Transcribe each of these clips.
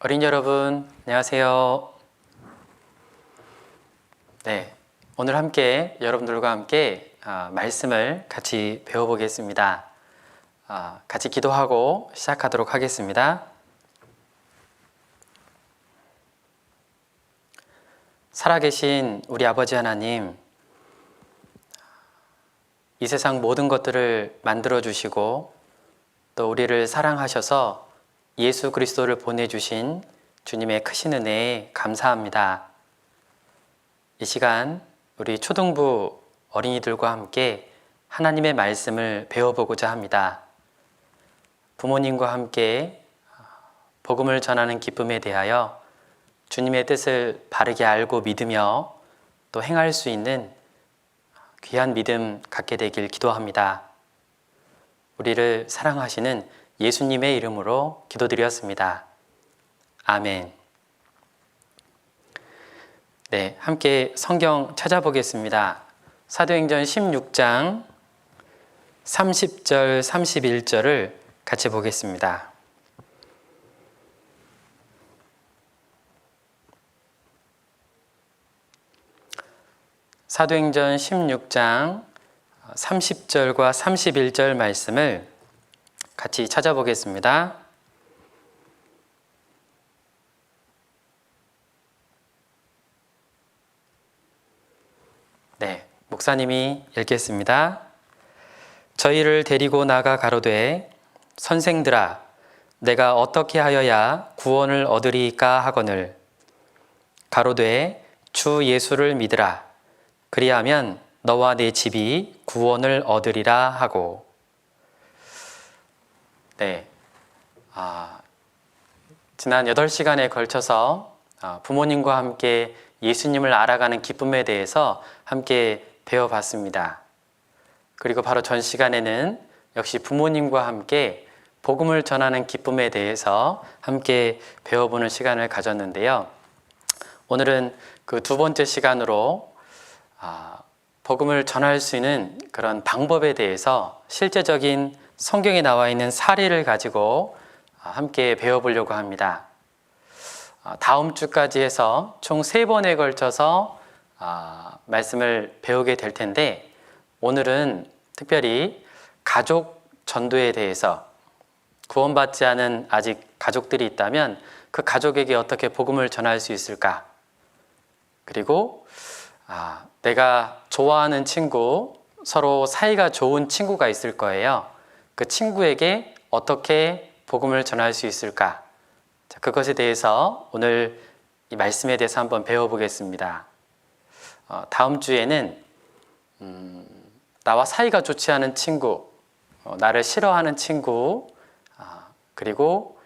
어린이 여러분, 안녕하세요. 네, 오늘 함께 여러분들과 함께 말씀을 같이 배워보겠습니다. 같이 기도하고 시작하도록 하겠습니다. 살아계신 우리 아버지 하나님, 이 세상 모든 것들을 만들어주시고 또 우리를 사랑하셔서 예수 그리스도를 보내주신 주님의 크신 은혜에 감사합니다. 이 시간 우리 초등부 어린이들과 함께 하나님의 말씀을 배워보고자 합니다. 부모님과 함께 복음을 전하는 기쁨에 대하여 주님의 뜻을 바르게 알고 믿으며 또 행할 수 있는 귀한 믿음 갖게 되길 기도합니다. 우리를 사랑하시는 예수님의 이름으로 기도드렸습니다. 아멘. 네, 함께 성경 찾아보겠습니다. 사도행전 16장 30절, 31절을 같이 보겠습니다. 사도행전 16장 30절과 31절 말씀을 같이 찾아보겠습니다. 네, 목사님이 읽겠습니다. 저희를 데리고 나가 가로되 선생들아 내가 어떻게 하여야 구원을 얻으리까 하거늘 가로되 주 예수를 믿으라 그리하면 너와 네 집이 구원을 얻으리라 하고. 네, 지난 8시간에 걸쳐서 부모님과 함께 예수님을 알아가는 기쁨에 대해서 함께 배워봤습니다. 그리고 바로 전 시간에는 역시 부모님과 함께 복음을 전하는 기쁨에 대해서 함께 배워보는 시간을 가졌는데요. 오늘은 그 두 번째 시간으로 복음을 전할 수 있는 그런 방법에 대해서 실제적인 성경에 나와 있는 사례를 가지고 함께 배워보려고 합니다. 다음 주까지 해서 총 3번에 걸쳐서 말씀을 배우게 될 텐데 오늘은 특별히 가족 전도에 대해서 구원받지 않은 아직 가족들이 있다면 그 가족에게 어떻게 복음을 전할 수 있을까? 그리고 내가 좋아하는 친구, 서로 사이가 좋은 친구가 있을 거예요. 그 친구에게 어떻게 복음을 전할 수 있을까? 자, 그것에 대해서 오늘 이 말씀에 대해서 한번 배워보겠습니다. 다음 주에는 나와 사이가 좋지 않은 친구, 나를 싫어하는 친구, 그리고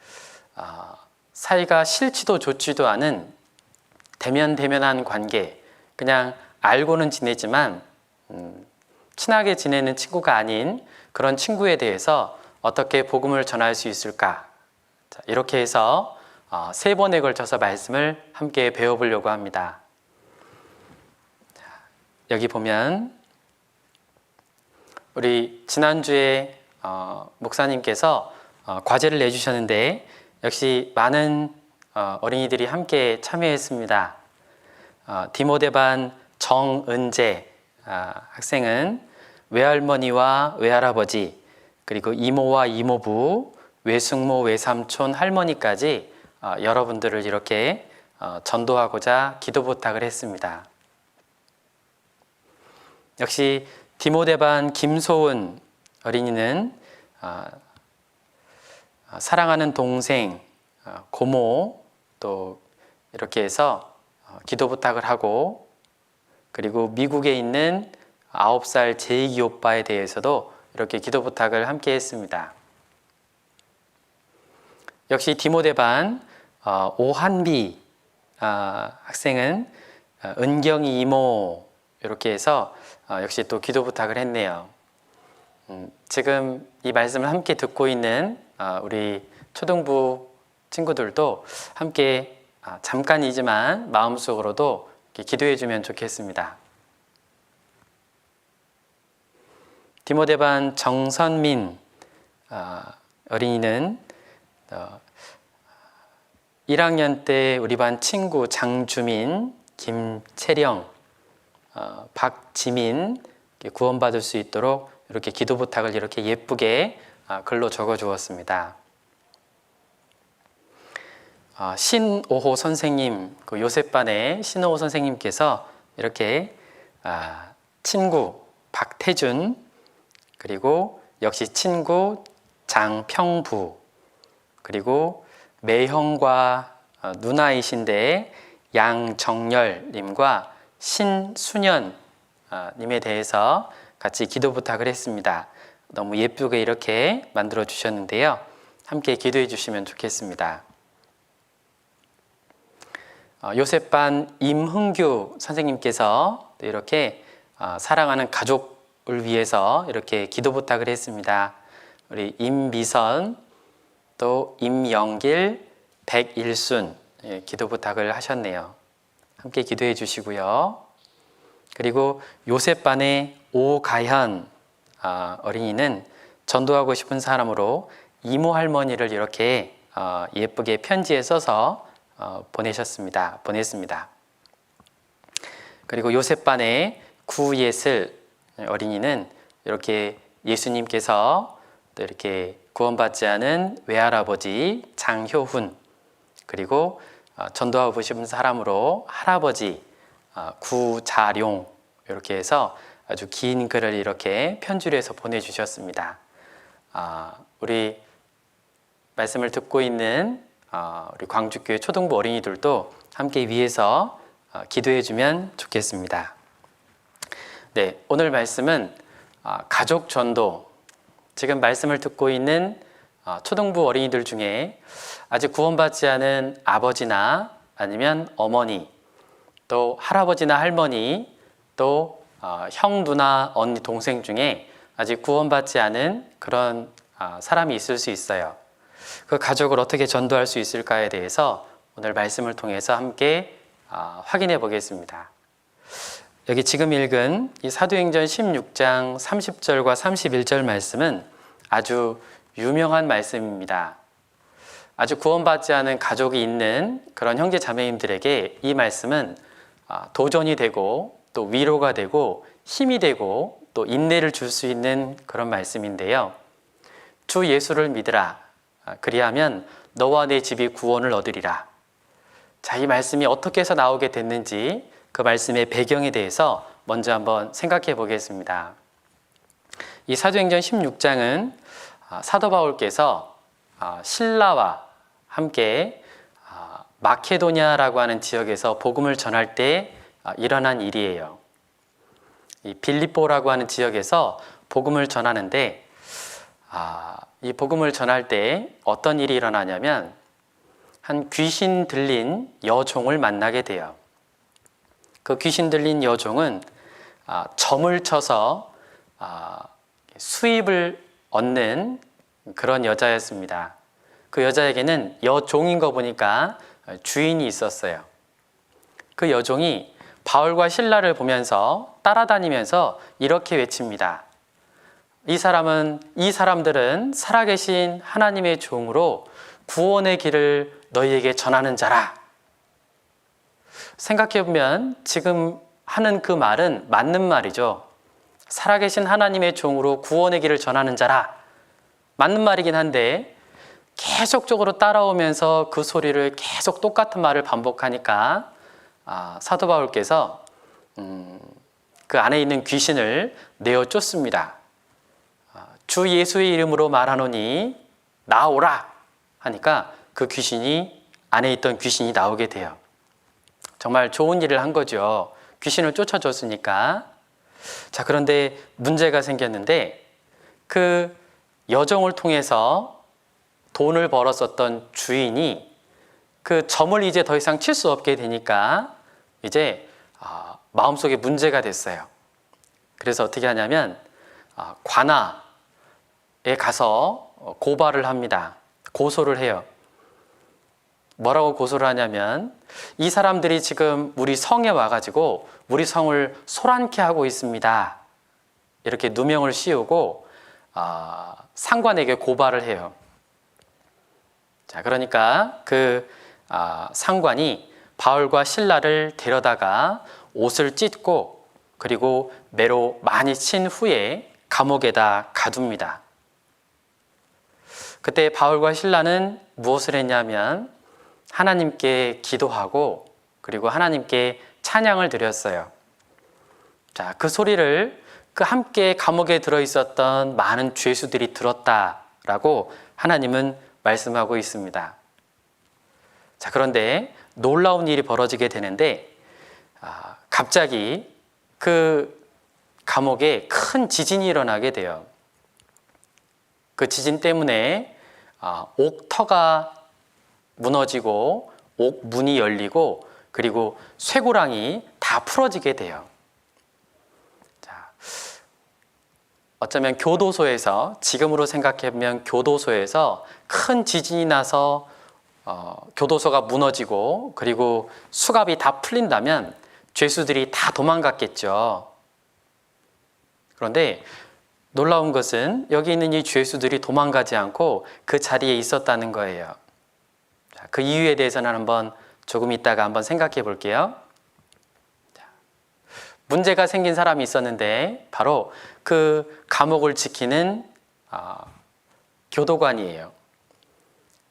사이가 싫지도 좋지도 않은 대면대면한 관계, 그냥 알고는 지내지만 친하게 지내는 친구가 아닌 그런 친구에 대해서 어떻게 복음을 전할 수 있을까? 자, 이렇게 해서 3번에 걸쳐서 말씀을 함께 배워보려고 합니다. 자, 여기 보면 우리 지난주에 목사님께서 과제를 내주셨는데 역시 많은 어린이들이 함께 참여했습니다. 디모데반 정은재 학생은 외할머니와 외할아버지 그리고 이모와 이모부, 외숙모, 외삼촌, 할머니까지 여러분들을 이렇게 전도하고자 기도 부탁을 했습니다. 역시 디모데반 김소은 어린이는 사랑하는 동생, 고모 또 이렇게 해서 기도 부탁을 하고 그리고 미국에 있는 9살 제2 오빠에 대해서도 이렇게 기도 부탁을 함께 했습니다. 역시 디모데반 오한비 학생은 은경이 이모 이렇게 해서 역시 또 기도 부탁을 했네요. 지금 이 말씀을 함께 듣고 있는 우리 초등부 친구들도 함께 잠깐이지만 마음속으로도 기도해 주면 좋겠습니다. 디모데반 정선민 어린이는 1학년 때 우리 반 친구 장주민, 김채령, 박지민 구원받을 수 있도록 이렇게 기도 부탁을 이렇게 예쁘게 글로 적어 주었습니다. 신오호 선생님, 그 요셉반의 신오호 선생님께서 이렇게 친구 박태준, 그리고 역시 친구 장평부, 그리고 매형과 누나이신데 양정열님과 신수년 님에 대해서 같이 기도 부탁을 했습니다. 너무 예쁘게 이렇게 만들어 주셨는데요. 함께 기도해 주시면 좋겠습니다. 요셉반 임흥규 선생님께서 또 이렇게 사랑하는 가족을 위해서 이렇게 기도 부탁을 했습니다. 우리 임미선, 또 임영길, 백일순 기도 부탁을 하셨네요. 함께 기도해 주시고요. 그리고 요셉반의 오가현 어린이는 전도하고 싶은 사람으로 이모 할머니를 이렇게 예쁘게 편지에 써서 보냈습니다. 그리고 요셉반의 구예슬 어린이는 이렇게 예수님께서 또 이렇게 구원받지 않은 외할아버지 장효훈, 그리고 전도하고 싶은 사람으로 할아버지 구자룡, 이렇게 해서 아주 긴 글을 이렇게 편지로 해서 보내주셨습니다. 우리 말씀을 듣고 있는 우리 광주교회 초등부 어린이들도 함께 위해서 기도해 주면 좋겠습니다. 네, 오늘 말씀은 가족 전도, 지금 말씀을 듣고 있는 초등부 어린이들 중에 아직 구원받지 않은 아버지나 아니면 어머니, 또 할아버지나 할머니, 또 형, 누나, 언니, 동생 중에 아직 구원받지 않은 그런 사람이 있을 수 있어요. 그 가족을 어떻게 전도할 수 있을까에 대해서 오늘 말씀을 통해서 함께 확인해 보겠습니다. 여기 지금 읽은 이 사도행전 16장 30절과 31절 말씀은 아주 유명한 말씀입니다. 아주 구원받지 않은 가족이 있는 그런 형제 자매님들에게 이 말씀은 도전이 되고 또 위로가 되고 힘이 되고 또 인내를 줄 수 있는 그런 말씀인데요. 주 예수를 믿으라. 그리하면 너와 내 집이 구원을 얻으리라. 자, 이 말씀이 어떻게 해서 나오게 됐는지 그 말씀의 배경에 대해서 먼저 한번 생각해 보겠습니다. 이 사도행전 16장은 사도 바울께서 신라와 함께 마케도냐라고 하는 지역에서 복음을 전할 때 일어난 일이에요. 이 빌립보라고 하는 지역에서 복음을 전하는데 이 복음을 전할 때 어떤 일이 일어나냐면 한 귀신 들린 여종을 만나게 돼요. 그 귀신 들린 여종은 점을 쳐서 수입을 얻는 그런 여자였습니다. 그 여자에게는 여종인 거 보니까 주인이 있었어요. 그 여종이 바울과 실라를 보면서 따라다니면서 이렇게 외칩니다. 이 사람들은 살아계신 하나님의 종으로 구원의 길을 너희에게 전하는 자라. 생각해보면 지금 하는 그 말은 맞는 말이죠. 살아계신 하나님의 종으로 구원의 길을 전하는 자라. 맞는 말이긴 한데 계속적으로 따라오면서 그 소리를 계속 똑같은 말을 반복하니까 사도 바울께서 그 안에 있는 귀신을 내어 쫓습니다. 주 예수의 이름으로 말하노니 나오라 하니까 그 귀신이, 안에 있던 귀신이 나오게 돼요. 정말 좋은 일을 한 거죠. 귀신을 쫓아줬으니까. 자, 그런데 문제가 생겼는데 그 여종을 통해서 돈을 벌었었던 주인이 그 점을 이제 더 이상 칠 수 없게 되니까 이제 마음속에 문제가 됐어요. 그래서 어떻게 하냐면 관아에 가서 고발을 합니다. 고소를 해요. 뭐라고 고소를 하냐면 이 사람들이 지금 우리 성에 와가지고 우리 성을 소란케 하고 있습니다. 이렇게 누명을 씌우고 상관에게 고발을 해요. 자, 그러니까 그 상관이 바울과 실라를 데려다가 옷을 찢고 그리고 매로 많이 친 후에 감옥에다 가둡니다. 그때 바울과 실라는 무엇을 했냐면 하나님께 기도하고 그리고 하나님께 찬양을 드렸어요. 자, 그 소리를 그 함께 감옥에 들어있었던 많은 죄수들이 들었다라고 하나님은 말씀하고 있습니다. 자, 그런데 놀라운 일이 벌어지게 되는데 갑자기 그 감옥에 큰 지진이 일어나게 돼요. 그 지진 때문에 옥터가 무너지고 옥문이 열리고 그리고 쇠고랑이 다 풀어지게 돼요. 자, 어쩌면 교도소에서, 지금으로 생각해보면 교도소에서 큰 지진이 나서 교도소가 무너지고 그리고 수갑이 다 풀린다면 죄수들이 다 도망갔겠죠. 그런데 놀라운 것은 여기 있는 이 죄수들이 도망가지 않고 그 자리에 있었다는 거예요. 자, 그 이유에 대해서는 한번 조금 이따가 한번 생각해 볼게요. 자, 문제가 생긴 사람이 있었는데 바로 그 감옥을 지키는 교도관이에요.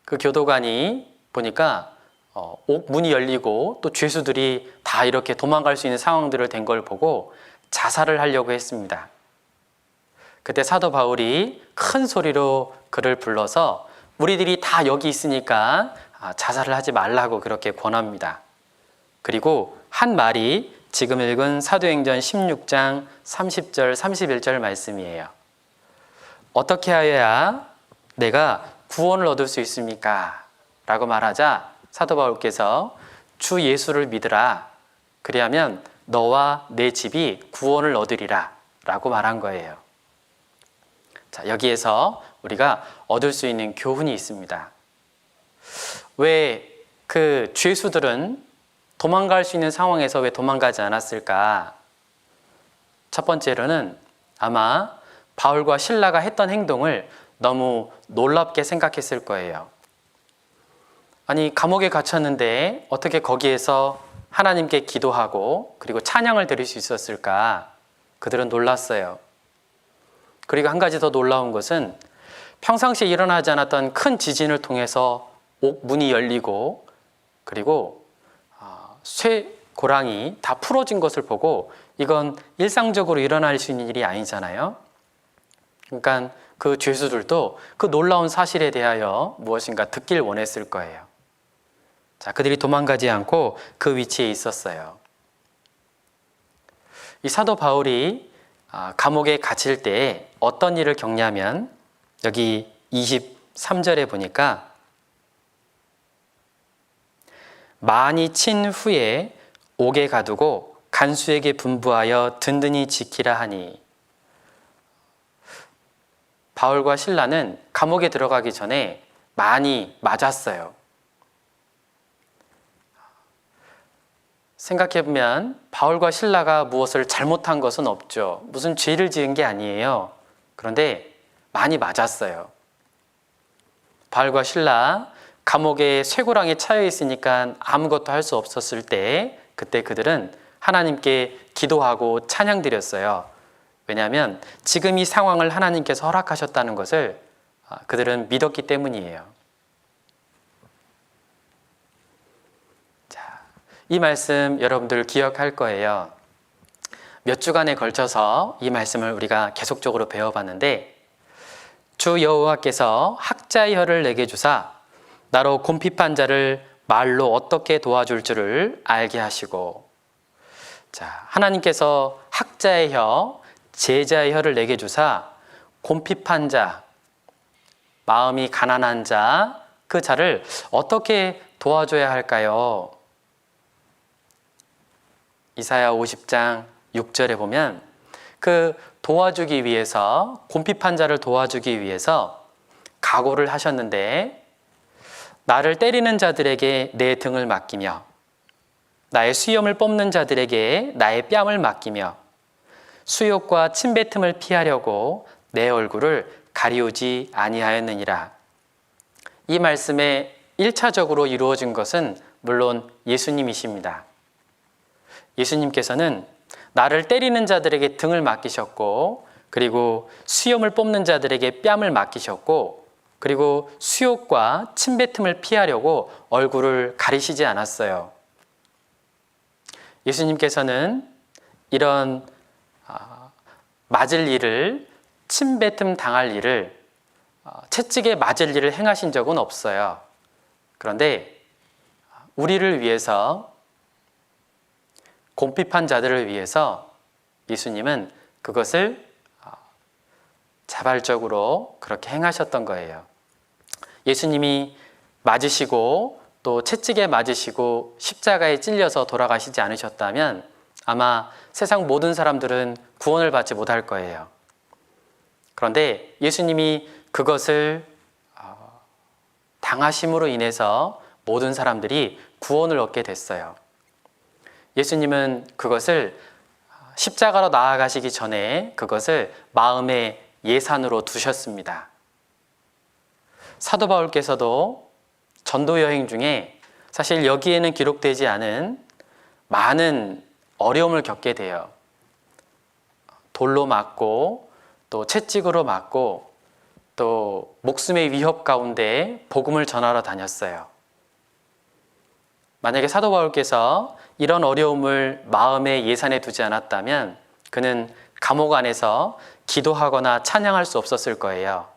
그 교도관이 보니까 옥문이 열리고 또 죄수들이 다 이렇게 도망갈 수 있는 상황들을 된 걸 보고 자살을 하려고 했습니다. 그때 사도 바울이 큰 소리로 그를 불러서 우리들이 다 여기 있으니까 자살을 하지 말라고 그렇게 권합니다. 그리고 한 말이 지금 읽은 사도행전 16장 30절 31절 말씀이에요. 어떻게 하여야 내가 구원을 얻을 수 있습니까? 라고 말하자 사도 바울께서 주 예수를 믿으라. 그리하면 너와 내 집이 구원을 얻으리라 라고 말한 거예요. 자, 여기에서 우리가 얻을 수 있는 교훈이 있습니다. 왜 그 죄수들은 도망갈 수 있는 상황에서 왜 도망가지 않았을까? 첫 번째로는 아마 바울과 실라가 했던 행동을 너무 놀랍게 생각했을 거예요. 아니, 감옥에 갇혔는데 어떻게 거기에서 하나님께 기도하고 그리고 찬양을 드릴 수 있었을까? 그들은 놀랐어요. 그리고 한 가지 더 놀라운 것은 평상시에 일어나지 않았던 큰 지진을 통해서 옥문이 열리고 그리고 쇠고랑이 다 풀어진 것을 보고 이건 일상적으로 일어날 수 있는 일이 아니잖아요. 그러니까 그 죄수들도 그 놀라운 사실에 대하여 무엇인가 듣길 원했을 거예요. 자, 그들이 도망가지 않고 그 위치에 있었어요. 이 사도 바울이 감옥에 갇힐 때 어떤 일을 겪냐면 여기 23절에 보니까 많이 친 후에 옥에 가두고 간수에게 분부하여 든든히 지키라 하니, 바울과 실라는 감옥에 들어가기 전에 많이 맞았어요. 생각해보면 바울과 실라가 무엇을 잘못한 것은 없죠. 무슨 죄를 지은 게 아니에요. 그런데 많이 맞았어요. 바울과 실라 감옥에 쇠고랑에 차여 있으니까 아무것도 할 수 없었을 때 그때 그들은 하나님께 기도하고 찬양 드렸어요. 왜냐하면 지금 이 상황을 하나님께서 허락하셨다는 것을 그들은 믿었기 때문이에요. 자, 이 말씀 여러분들 기억할 거예요. 몇 주간에 걸쳐서 이 말씀을 우리가 계속적으로 배워봤는데, 주 여호와께서 학자의 혀를 내게 주사 나로 곰핍한 자를 말로 어떻게 도와줄 줄을 알게 하시고, 자, 하나님께서 학자의 혀, 제자의 혀를 내게 주사 곰핍한 자, 마음이 가난한 자, 그 자를 어떻게 도와줘야 할까요? 이사야 50장 6절에 보면 그 도와주기 위해서, 곰핍한 자를 도와주기 위해서 각오를 하셨는데, 나를 때리는 자들에게 내 등을 맡기며 나의 수염을 뽑는 자들에게 나의 뺨을 맡기며 수욕과 침뱉음을 피하려고 내 얼굴을 가리우지 아니하였느니라. 이 말씀의 1차적으로 이루어진 것은 물론 예수님이십니다. 예수님께서는 나를 때리는 자들에게 등을 맡기셨고, 그리고 수염을 뽑는 자들에게 뺨을 맡기셨고, 그리고 수욕과 침뱉음을 피하려고 얼굴을 가리시지 않았어요. 예수님께서는 이런 맞을 일을, 침뱉음 당할 일을, 채찍에 맞을 일을 행하신 적은 없어요. 그런데 우리를 위해서, 궁핍한 자들을 위해서 예수님은 그것을 자발적으로 그렇게 행하셨던 거예요. 예수님이 맞으시고 또 채찍에 맞으시고 십자가에 찔려서 돌아가시지 않으셨다면 아마 세상 모든 사람들은 구원을 받지 못할 거예요. 그런데 예수님이 그것을 당하심으로 인해서 모든 사람들이 구원을 얻게 됐어요. 예수님은 그것을 십자가로 나아가시기 전에 그것을 마음의 예산으로 두셨습니다. 사도 바울께서도 전도 여행 중에 사실 여기에는 기록되지 않은 많은 어려움을 겪게 돼요. 돌로 맞고 또 채찍으로 맞고 또 목숨의 위협 가운데 복음을 전하러 다녔어요. 만약에 사도 바울께서 이런 어려움을 마음의 예산에 두지 않았다면 그는 감옥 안에서 기도하거나 찬양할 수 없었을 거예요.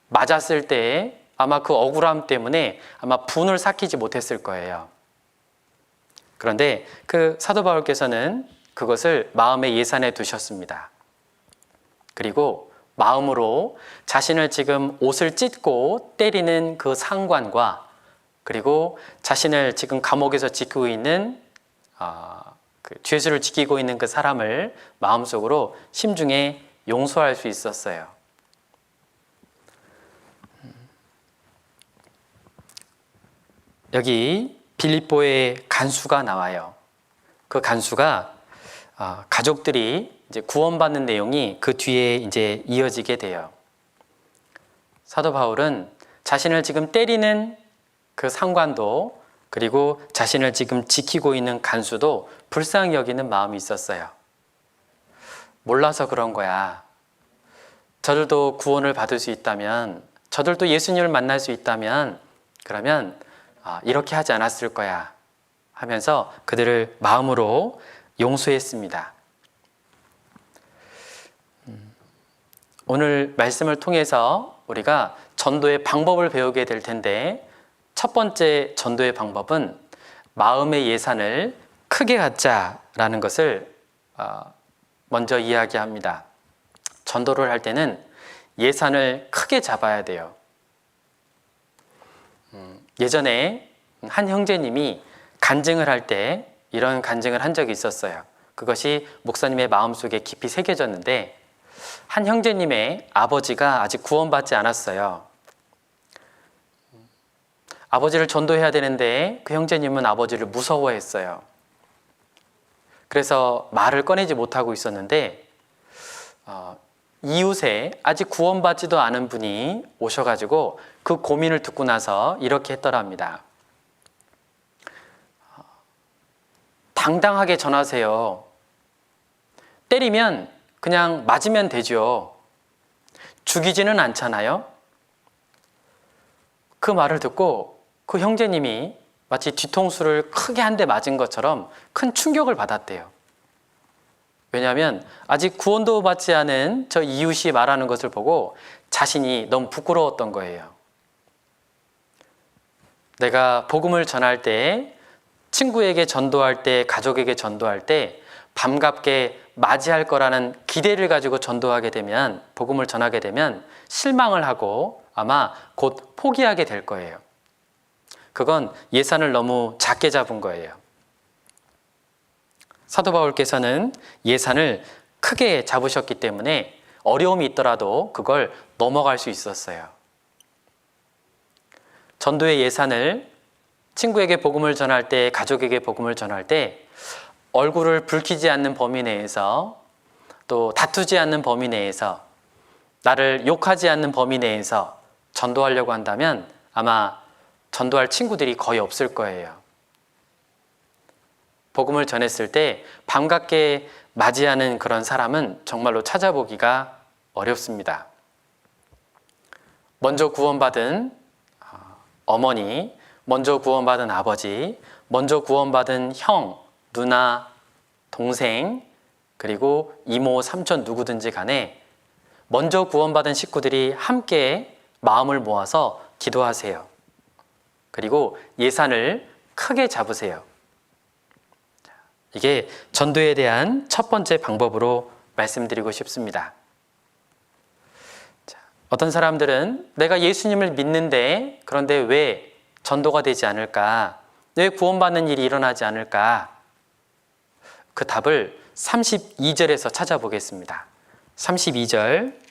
맞았을 때 아마 그 억울함 때문에 아마 분을 삭히지 못했을 거예요. 그런데 그 사도 바울께서는 그것을 마음의 예산에 두셨습니다. 그리고 마음으로 자신을 지금 옷을 찢고 때리는 그 상관과 그리고 자신을 지금 감옥에서 지키고 있는 그 죄수를 지키고 있는 그 사람을 마음속으로 심중에 용서할 수 있었어요. 여기 빌립보의 간수가 나와요. 그 간수가 가족들이 이제 구원받는 내용이 그 뒤에 이제 이어지게 돼요. 사도 바울은 자신을 지금 때리는 그 상관도 그리고 자신을 지금 지키고 있는 간수도 불쌍히 여기는 마음이 있었어요. 몰라서 그런 거야. 저들도 구원을 받을 수 있다면, 저들도 예수님을 만날 수 있다면 그러면 이렇게 하지 않았을 거야 하면서 그들을 마음으로 용서했습니다. 오늘 말씀을 통해서 우리가 전도의 방법을 배우게 될 텐데 첫 번째 전도의 방법은 마음의 예산을 크게 갖자라는 것을 먼저 이야기합니다. 전도를 할 때는 예산을 크게 잡아야 돼요. 예전에 한 형제님이 간증을 할 때 이런 간증을 한 적이 있었어요. 그것이 목사님의 마음속에 깊이 새겨졌는데 한 형제님의 아버지가 아직 구원받지 않았어요. 아버지를 전도해야 되는데 그 형제님은 아버지를 무서워했어요. 그래서 말을 꺼내지 못하고 있었는데 이웃에 아직 구원받지도 않은 분이 오셔가지고 그 고민을 듣고 나서 이렇게 했더랍니다. 당당하게 전하세요. 때리면 그냥 맞으면 되죠. 죽이지는 않잖아요. 그 말을 듣고 그 형제님이 마치 뒤통수를 크게 한 대 맞은 것처럼 큰 충격을 받았대요. 왜냐하면 아직 구원도 받지 않은 저 이웃이 말하는 것을 보고 자신이 너무 부끄러웠던 거예요. 내가 복음을 전할 때, 친구에게 전도할 때, 가족에게 전도할 때 반갑게 맞이할 거라는 기대를 가지고 전도하게 되면, 복음을 전하게 되면 실망을 하고 아마 곧 포기하게 될 거예요. 그건 예산을 너무 작게 잡은 거예요. 사도 바울께서는 예산을 크게 잡으셨기 때문에 어려움이 있더라도 그걸 넘어갈 수 있었어요. 전도의 예산을 친구에게 복음을 전할 때, 가족에게 복음을 전할 때 얼굴을 붉히지 않는 범위 내에서, 또 다투지 않는 범위 내에서, 나를 욕하지 않는 범위 내에서 전도하려고 한다면 아마 전도할 친구들이 거의 없을 거예요. 복음을 전했을 때 반갑게 맞이하는 그런 사람은 정말로 찾아보기가 어렵습니다. 먼저 구원받은 어머니, 먼저 구원받은 아버지, 먼저 구원받은 형, 누나, 동생, 그리고 이모, 삼촌 누구든지 간에 먼저 구원받은 식구들이 함께 마음을 모아서 기도하세요. 그리고 예산을 크게 잡으세요. 이게 전도에 대한 첫 번째 방법으로 말씀드리고 싶습니다. 어떤 사람들은 내가 예수님을 믿는데 그런데 왜 전도가 되지 않을까? 왜 구원받는 일이 일어나지 않을까? 그 답을 32절에서 찾아보겠습니다. 32절.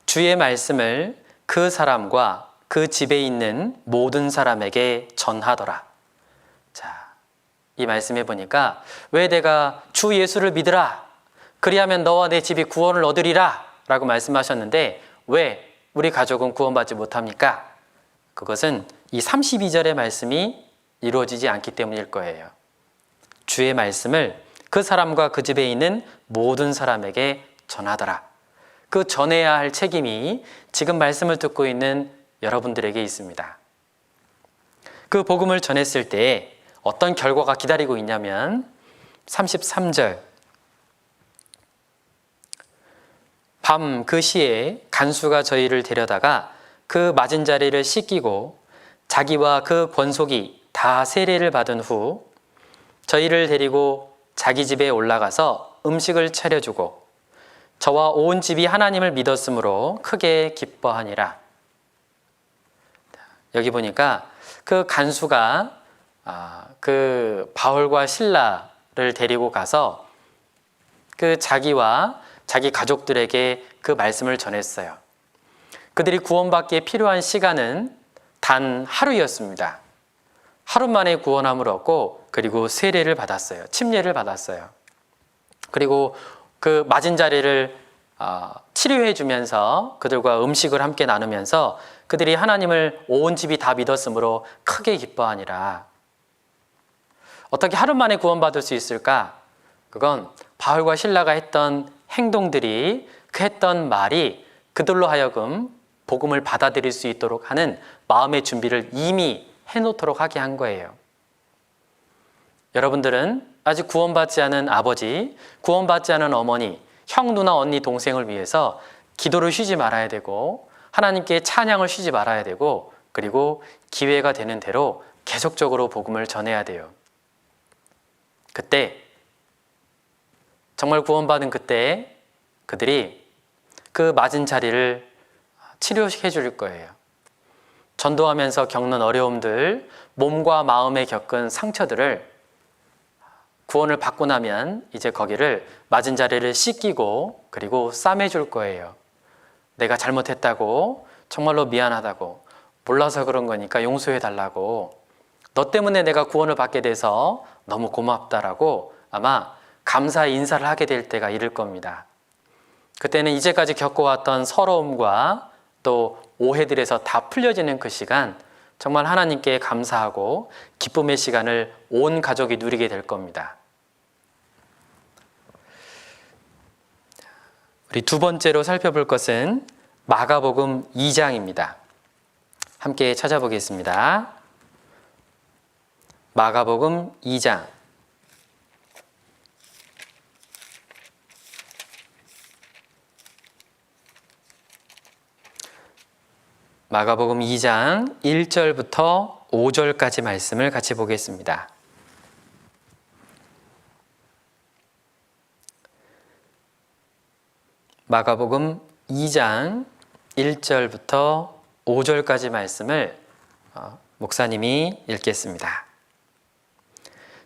주의 말씀을 그 사람과 그 집에 있는 모든 사람에게 전하더라. 자, 이 말씀해 보니까 왜 내가 주 예수를 믿으라. 그리하면 너와 내 집이 구원을 얻으리라 라고 말씀하셨는데 왜 우리 가족은 구원받지 못합니까? 그것은 이 32절의 말씀이 이루어지지 않기 때문일 거예요. 주의 말씀을 그 사람과 그 집에 있는 모든 사람에게 전하더라. 그 전해야 할 책임이 지금 말씀을 듣고 있는 여러분들에게 있습니다. 그 복음을 전했을 때 어떤 결과가 기다리고 있냐면 33절. 밤 그 시에 간수가 저희를 데려다가 그 맞은 자리를 씻기고 자기와 그 권속이 다 세례를 받은 후 저희를 데리고 자기 집에 올라가서 음식을 차려주고 저와 온 집이 하나님을 믿었으므로 크게 기뻐하니라. 여기 보니까 그 간수가 그 바울과 실라를 데리고 가서 그 자기와 자기 가족들에게 그 말씀을 전했어요. 그들이 구원받기에 필요한 시간은 단 하루였습니다. 하루 만에 구원함을 얻고 그리고 세례를 받았어요. 침례를 받았어요. 그리고 그 맞은 자리를 치료해 주면서 그들과 음식을 함께 나누면서 그들이 하나님을 온 집이 다 믿었으므로 크게 기뻐하니라. 어떻게 하루 만에 구원받을 수 있을까? 그건 바울과 실라가 했던 행동들이, 그 했던 말이 그들로 하여금 복음을 받아들일 수 있도록 하는 마음의 준비를 이미 해놓도록 하게 한 거예요. 여러분들은 아직 구원받지 않은 아버지, 구원받지 않은 어머니, 형, 누나, 언니, 동생을 위해서 기도를 쉬지 말아야 되고 하나님께 찬양을 쉬지 말아야 되고 그리고 기회가 되는 대로 계속적으로 복음을 전해야 돼요. 그때 정말 구원받은 그때 그들이 그 맞은 자리를 치료해 줄 거예요. 전도하면서 겪는 어려움들, 몸과 마음에 겪은 상처들을 구원을 받고 나면 이제 거기를 맞은 자리를 씻기고 그리고 싸매줄 거예요. 내가 잘못했다고, 정말로 미안하다고, 몰라서 그런 거니까 용서해 달라고, 너 때문에 내가 구원을 받게 돼서 너무 고맙다라고 아마 감사 인사를 하게 될 때가 이를 겁니다. 그때는 이제까지 겪어왔던 서러움과 또 오해들에서 다 풀려지는 그 시간, 정말 하나님께 감사하고 기쁨의 시간을 온 가족이 누리게 될 겁니다. 우리 두 번째로 살펴볼 것은 마가복음 2장입니다. 함께 찾아보겠습니다. 마가복음 2장. 마가복음 2장 1절부터 5절까지 말씀을 같이 보겠습니다. 마가복음 2장 1절부터 5절까지 말씀을 목사님이 읽겠습니다.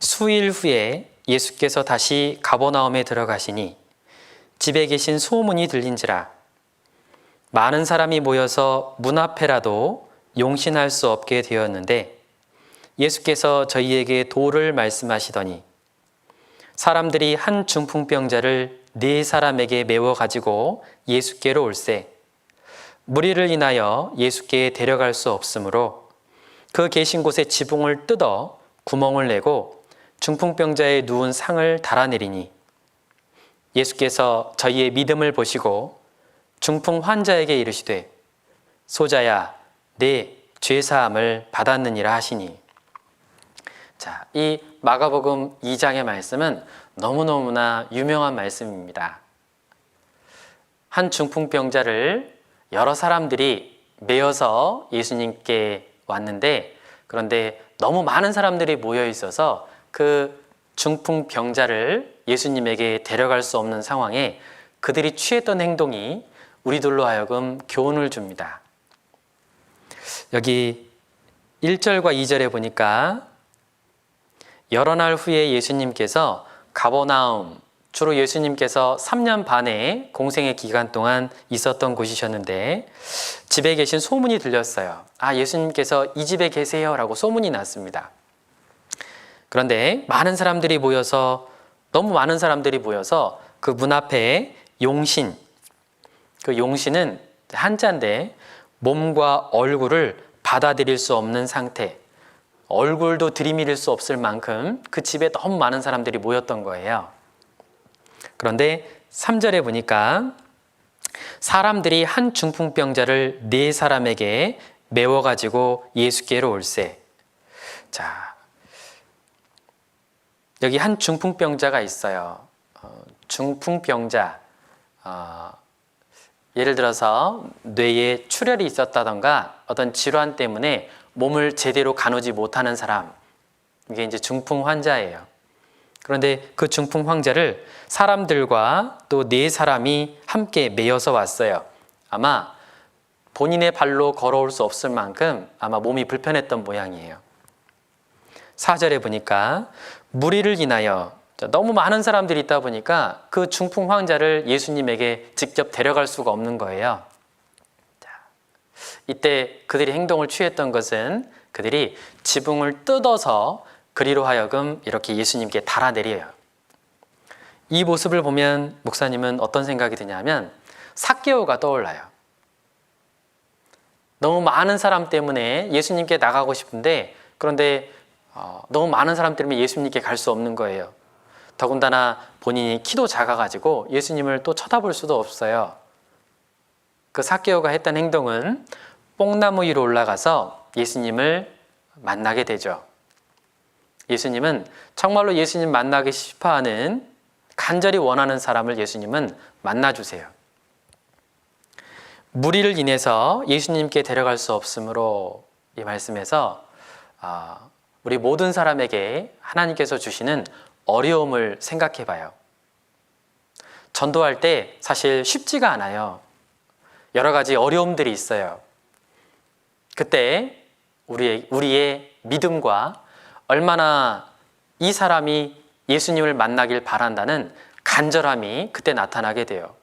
수일 후에 예수께서 다시 가버나움에 들어가시니 집에 계신 소문이 들린지라 많은 사람이 모여서 문 앞에라도 용신할 수 없게 되었는데 예수께서 저희에게 도를 말씀하시더니 사람들이 한 중풍병자를 4사람에게 메워 가지고 예수께로 올세 무리를 인하여 예수께 데려갈 수 없으므로 그 계신 곳에 지붕을 뜯어 구멍을 내고 중풍병자의 누운 상을 달아내리니 예수께서 저희의 믿음을 보시고 중풍 환자에게 이르시되 소자야 내 죄사함을 받았느니라 하시니. 자, 이 마가복음 2장의 말씀은 너무너무나 유명한 말씀입니다. 한 중풍병자를 여러 사람들이 메어서 예수님께 왔는데, 그런데 너무 많은 사람들이 모여 있어서 그 중풍병자를 예수님에게 데려갈 수 없는 상황에 그들이 취했던 행동이 우리들로 하여금 교훈을 줍니다. 여기 1절과 2절에 보니까 여러 날 후에 예수님께서 가버나움, 주로 예수님께서 3년 반의 공생의 기간 동안 있었던 곳이셨는데 집에 계신 소문이 들렸어요. 아, 예수님께서 이 집에 계세요 라고 소문이 났습니다. 그런데 너무 많은 사람들이 모여서 그 문 앞에 용신, 그 용신은 한자인데 몸과 얼굴을 받아들일 수 없는 상태, 얼굴도 들이밀을 수 없을 만큼 그 집에 너무 많은 사람들이 모였던 거예요. 그런데 3절에 보니까 사람들이 한 중풍병자를 4사람에게 메워가지고 예수께로 올세. 자, 여기 한 중풍병자가 있어요. 중풍병자, 예를 들어서 뇌에 출혈이 있었다던가 어떤 질환 때문에 몸을 제대로 가누지 못하는 사람, 이게 이제 중풍 환자예요. 그런데 그 중풍 환자를 사람들과 또 4사람이 함께 메어서 왔어요. 아마 본인의 발로 걸어올 수 없을 만큼 아마 몸이 불편했던 모양이에요. 4절에 보니까 무리를 인하여, 너무 많은 사람들이 있다 보니까 그 중풍 환자를 예수님에게 직접 데려갈 수가 없는 거예요. 이때 그들이 행동을 취했던 것은 그들이 지붕을 뜯어서 그리로 하여금 이렇게 예수님께 달아내려요. 이 모습을 보면 목사님은 어떤 생각이 드냐면 삭개오가 떠올라요. 너무 많은 사람 때문에 예수님께 나가고 싶은데, 그런데 너무 많은 사람 때문에 예수님께 갈 수 없는 거예요. 더군다나 본인이 키도 작아가지고 예수님을 또 쳐다볼 수도 없어요. 그 삭개오가 했던 행동은 뽕나무 위로 올라가서 예수님을 만나게 되죠. 예수님은 정말로 예수님 만나기 싶어하는, 간절히 원하는 사람을 예수님은 만나주세요. 무리를 인해서 예수님께 데려갈 수 없으므로, 이 말씀에서 우리 모든 사람에게 하나님께서 주시는 어려움을 생각해 봐요. 전도할 때 사실 쉽지가 않아요. 여러 가지 어려움들이 있어요. 그때 우리의 믿음과 얼마나 이 사람이 예수님을 만나길 바란다는 간절함이 그때 나타나게 돼요.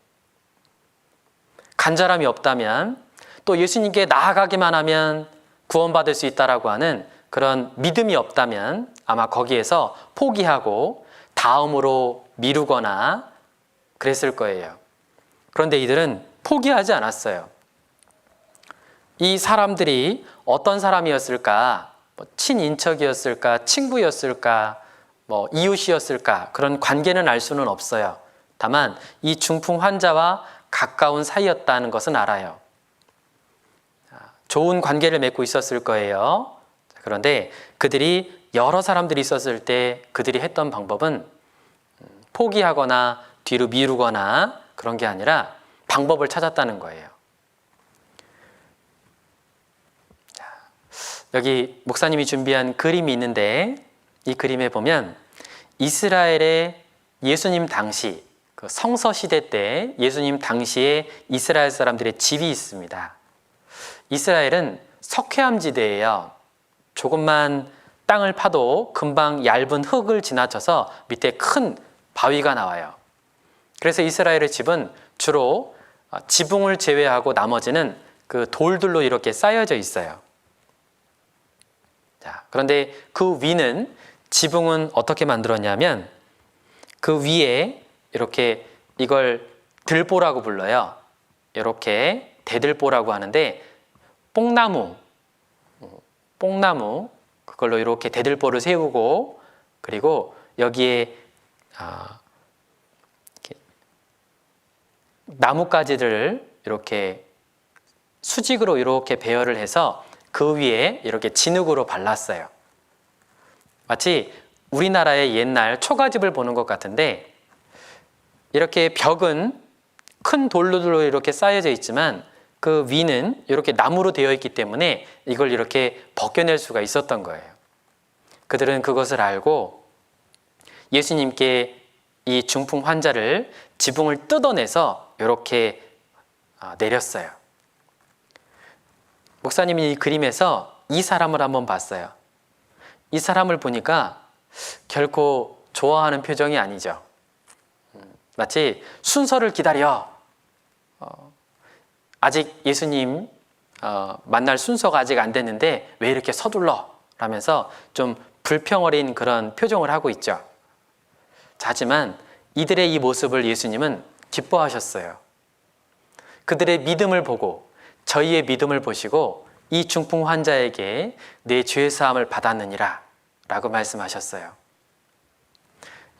간절함이 없다면, 또 예수님께 나아가기만 하면 구원받을 수 있다라고 하는 그런 믿음이 없다면 아마 거기에서 포기하고 다음으로 미루거나 그랬을 거예요. 그런데 이들은 포기하지 않았어요. 이 사람들이 어떤 사람이었을까? 친인척이었을까? 친구였을까? 이웃이었을까? 그런 관계는 알 수는 없어요. 다만 이 중풍 환자와 가까운 사이였다는 것은 알아요. 좋은 관계를 맺고 있었을 거예요. 그런데 그들이 여러 사람들이 있었을 때 그들이 했던 방법은 포기하거나 뒤로 미루거나 그런 게 아니라 방법을 찾았다는 거예요. 자, 여기 목사님이 준비한 그림이 있는데, 이 그림에 보면 이스라엘의 예수님 당시, 그 성서 시대 때 예수님 당시에 이스라엘 사람들의 집이 있습니다. 이스라엘은 석회암지대예요. 조금만 땅을 파도 금방 얇은 흙을 지나쳐서 밑에 큰 바위가 나와요. 그래서 이스라엘의 집은 주로 지붕을 제외하고 나머지는 그 돌들로 이렇게 쌓여져 있어요. 자, 그런데 그 위는, 지붕은 어떻게 만들었냐면 그 위에 이렇게, 이걸 들보라고 불러요. 이렇게 대들보라고 하는데 뽕나무 그걸로 이렇게 대들보를 세우고 그리고 여기에 이렇게 나뭇가지를 이렇게 수직으로 이렇게 배열을 해서 그 위에 이렇게 진흙으로 발랐어요. 마치 우리나라의 옛날 초가집을 보는 것 같은데 이렇게 벽은 큰 돌로 이렇게 쌓여져 있지만 그 위는 이렇게 나무로 되어 있기 때문에 이걸 이렇게 벗겨낼 수가 있었던 거예요. 그들은 그것을 알고 예수님께 이 중풍 환자를 지붕을 뜯어내서 이렇게 내렸어요. 목사님이 이 그림에서 이 사람을 한번 봤어요. 이 사람을 보니까 결코 좋아하는 표정이 아니죠. 마치 순서를 기다려. 아직 예수님 만날 순서가 아직 안 됐는데 왜 이렇게 서둘러? 라면서 좀 불평어린 그런 표정을 하고 있죠. 하지만 이들의 이 모습을 예수님은 기뻐하셨어요. 그들의 믿음을 보고 저희의 믿음을 보시고 이 중풍 환자에게 내 죄 사함을 받았느니라 라고 말씀하셨어요.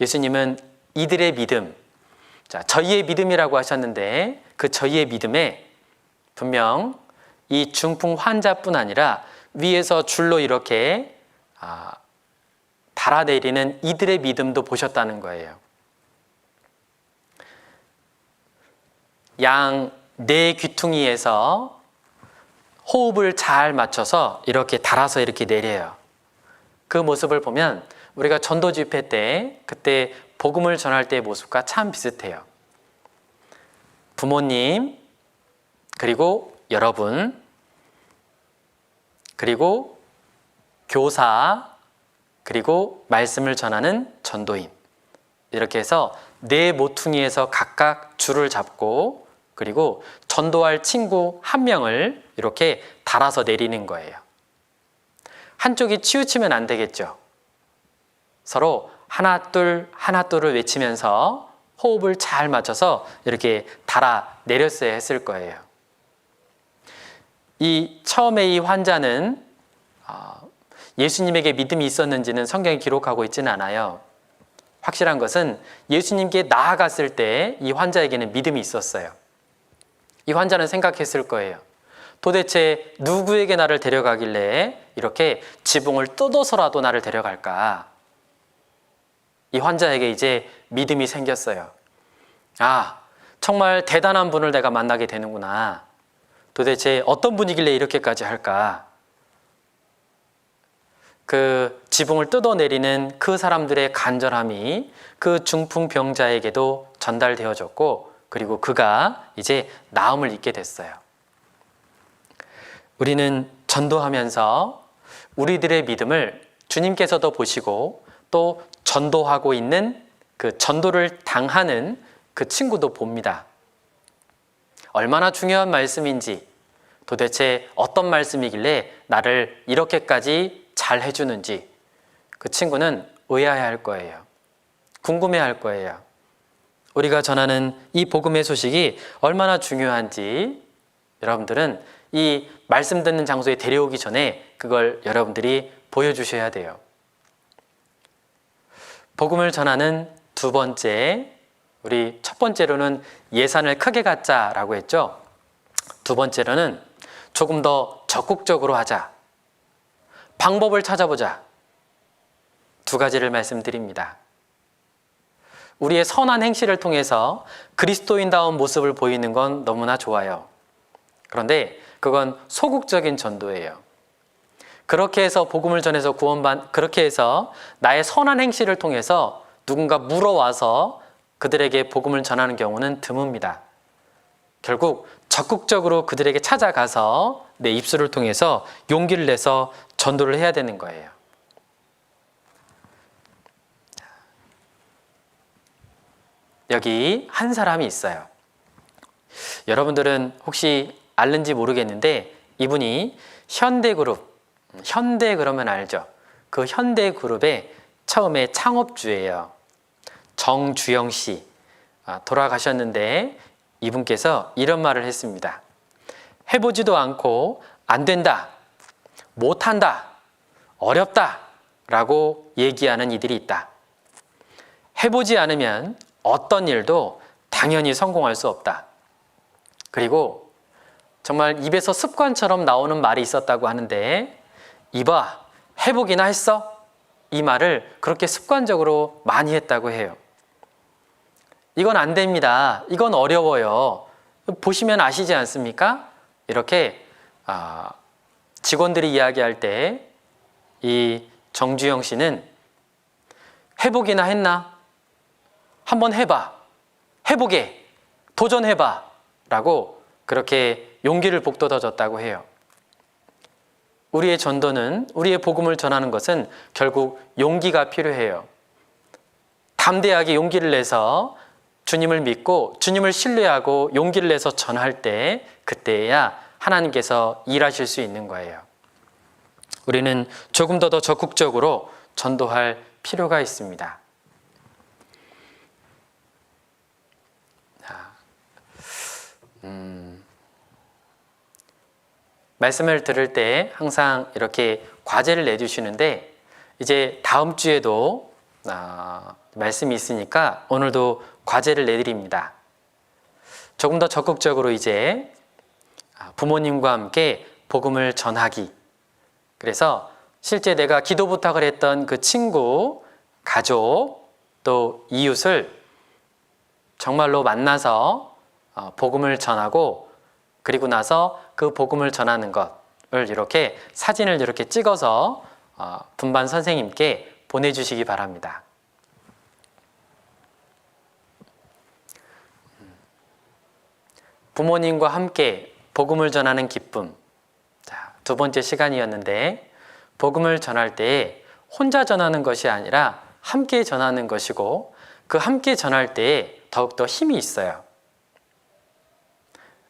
예수님은 이들의 믿음, 저희의 믿음이라고 하셨는데 그 저희의 믿음에 분명 이 중풍 환자뿐 아니라 위에서 줄로 이렇게 달아내리는 이들의 믿음도 보셨다는 거예요. 양 네 귀퉁이에서 호흡을 잘 맞춰서 이렇게 달아서 이렇게 내려요. 그 모습을 보면 우리가 전도 집회 때 그때 복음을 전할 때의 모습과 참 비슷해요. 부모님, 그리고 여러분, 그리고 교사, 그리고 말씀을 전하는 전도인, 이렇게 해서 네 모퉁이에서 각각 줄을 잡고 그리고 전도할 친구 한 명을 이렇게 달아서 내리는 거예요. 한쪽이 치우치면 안 되겠죠. 서로 하나 둘 하나 둘을 외치면서 호흡을 잘 맞춰서 이렇게 달아 내렸어야 했을 거예요. 이 처음에 이 환자는 예수님에게 믿음이 있었는지는 성경이 기록하고 있지는 않아요. 확실한 것은 예수님께 나아갔을 때 이 환자에게는 믿음이 있었어요. 이 환자는 생각했을 거예요. 도대체 누구에게 나를 데려가길래 이렇게 지붕을 뜯어서라도 나를 데려갈까? 이 환자에게 이제 믿음이 생겼어요. 정말 대단한 분을 내가 만나게 되는구나. 도대체 어떤 분이길래 이렇게까지 할까? 그 지붕을 뜯어내리는 그 사람들의 간절함이 그 중풍병자에게도 전달되어졌고 그리고 그가 이제 나음을 입게 됐어요. 우리는 전도하면서 우리들의 믿음을 주님께서도 보시고 또 전도하고 있는 그 전도를 당하는 그 친구도 봅니다. 얼마나 중요한 말씀인지, 도대체 어떤 말씀이길래 나를 이렇게까지 잘 해주는지 그 친구는 의아해할 거예요. 궁금해할 거예요. 우리가 전하는 이 복음의 소식이 얼마나 중요한지 여러분들은 이 말씀 듣는 장소에 데려오기 전에 그걸 여러분들이 보여주셔야 돼요. 복음을 전하는 두 번째, 우리 첫 번째로는 예산을 크게 갖자라고 했죠. 두 번째로는 조금 더 적극적으로 하자. 방법을 찾아보자. 두 가지를 말씀드립니다. 우리의 선한 행실을 통해서 그리스도인다운 모습을 보이는 건 너무나 좋아요. 그런데 그건 소극적인 전도예요. 그렇게 해서 복음을 전해서 그렇게 해서 나의 선한 행실을 통해서 누군가 물어와서 그들에게 복음을 전하는 경우는 드뭅니다. 결국 적극적으로 그들에게 찾아가서 내 입술을 통해서 용기를 내서 전도를 해야 되는 거예요. 여기 한 사람이 있어요. 여러분들은 혹시 알는지 모르겠는데 이분이 현대그룹, 현대 그러면 알죠? 그 현대그룹의 처음에 창업주예요. 정주영 씨 돌아가셨는데 이분께서 이런 말을 했습니다. 해보지도 않고 안 된다, 못한다, 어렵다 라고 얘기하는 이들이 있다. 해보지 않으면 어떤 일도 당연히 성공할 수 없다. 그리고 정말 입에서 습관처럼 나오는 말이 있었다고 하는데, 이봐, 해보기나 했어? 이 말을 그렇게 습관적으로 많이 했다고 해요. 이건 안 됩니다. 이건 어려워요. 보시면 아시지 않습니까? 이렇게 직원들이 이야기할 때 이 정주영 씨는 해보기나 했나? 한번 해봐. 해보게. 도전해봐. 라고 그렇게 용기를 북돋아줬다고 해요. 우리의 전도는, 우리의 복음을 전하는 것은 결국 용기가 필요해요. 담대하게 용기를 내서 주님을 믿고 주님을 신뢰하고 용기를 내서 전할 때, 그때야 하나님께서 일하실 수 있는 거예요. 우리는 조금 더 적극적으로 전도할 필요가 있습니다. 말씀을 들을 때 항상 이렇게 과제를 내주시는데, 이제 다음 주에도 말씀이 있으니까 오늘도 과제를 내드립니다. 조금 더 적극적으로 이제 부모님과 함께 복음을 전하기. 그래서 실제 내가 기도 부탁을 했던 그 친구, 가족, 또 이웃을 정말로 만나서 복음을 전하고, 그리고 나서 그 복음을 전하는 것을 이렇게 사진을 이렇게 찍어서 분반 선생님께 보내주시기 바랍니다. 부모님과 함께 복음을 전하는 기쁨. 자, 두 번째 시간이었는데, 복음을 전할 때 혼자 전하는 것이 아니라 함께 전하는 것이고, 그 함께 전할 때 더욱더 힘이 있어요.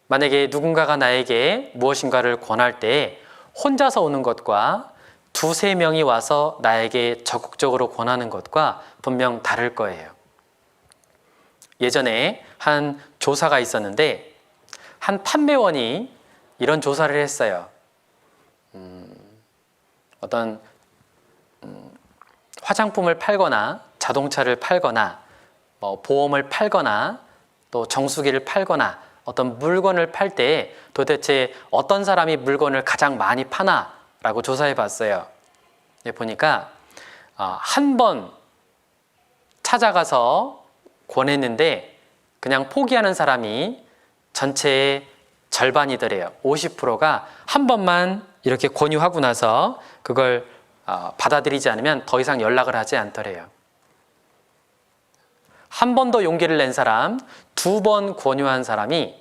만약에 누군가가 나에게 무엇인가를 권할 때 혼자서 오는 것과 두세 명이 와서 나에게 적극적으로 권하는 것과 분명 다를 거예요. 예전에 한 조사가 있었는데, 한 판매원이 이런 조사를 했어요. 어떤 화장품을 팔거나 자동차를 팔거나 보험을 팔거나 또 정수기를 팔거나 어떤 물건을 팔 때 도대체 어떤 사람이 물건을 가장 많이 파나? 라고 조사해 봤어요. 보니까 한 번 찾아가서 권했는데 그냥 포기하는 사람이 전체의 절반이더래요. 50%가 한 번만 이렇게 권유하고 나서 그걸 받아들이지 않으면 더 이상 연락을 하지 않더래요. 한 번 더 용기를 낸 사람, 두 번 권유한 사람이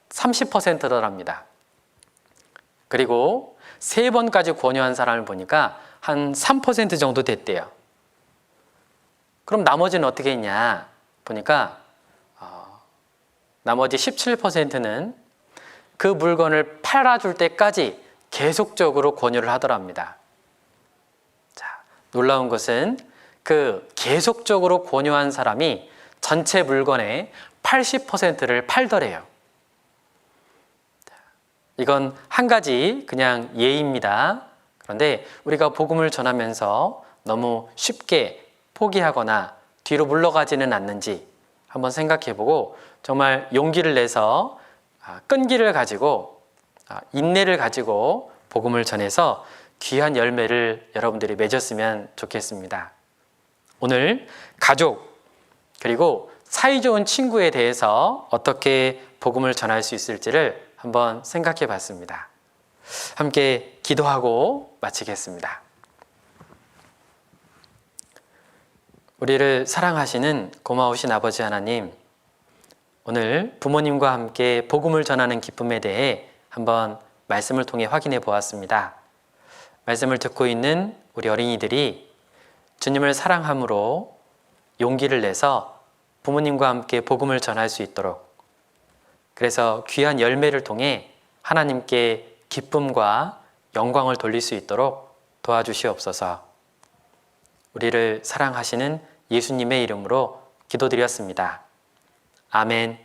30%더랍니다. 그리고 세 번까지 권유한 사람을 보니까 한 3% 정도 됐대요. 그럼 나머지는 어떻게 했냐 보니까 나머지 17%는 그 물건을 팔아줄 때까지 계속적으로 권유를 하더랍니다. 자, 놀라운 것은 그 계속적으로 권유한 사람이 전체 물건의 80%를 팔더래요. 이건 한 가지 그냥 예입니다. 그런데 우리가 복음을 전하면서 너무 쉽게 포기하거나 뒤로 물러가지는 않는지 한번 생각해보고, 정말 용기를 내서 끈기를 가지고 인내를 가지고 복음을 전해서 귀한 열매를 여러분들이 맺었으면 좋겠습니다. 오늘 가족 그리고 사이좋은 친구에 대해서 어떻게 복음을 전할 수 있을지를 한번 생각해 봤습니다. 함께 기도하고 마치겠습니다. 우리를 사랑하시는 고마우신 아버지 하나님, 오늘 부모님과 함께 복음을 전하는 기쁨에 대해 한번 말씀을 통해 확인해 보았습니다. 말씀을 듣고 있는 우리 어린이들이 주님을 사랑함으로 용기를 내서 부모님과 함께 복음을 전할 수 있도록, 그래서 귀한 열매를 통해 하나님께 기쁨과 영광을 돌릴 수 있도록 도와주시옵소서. 우리를 사랑하시는 예수님의 이름으로 기도드렸습니다. 아멘.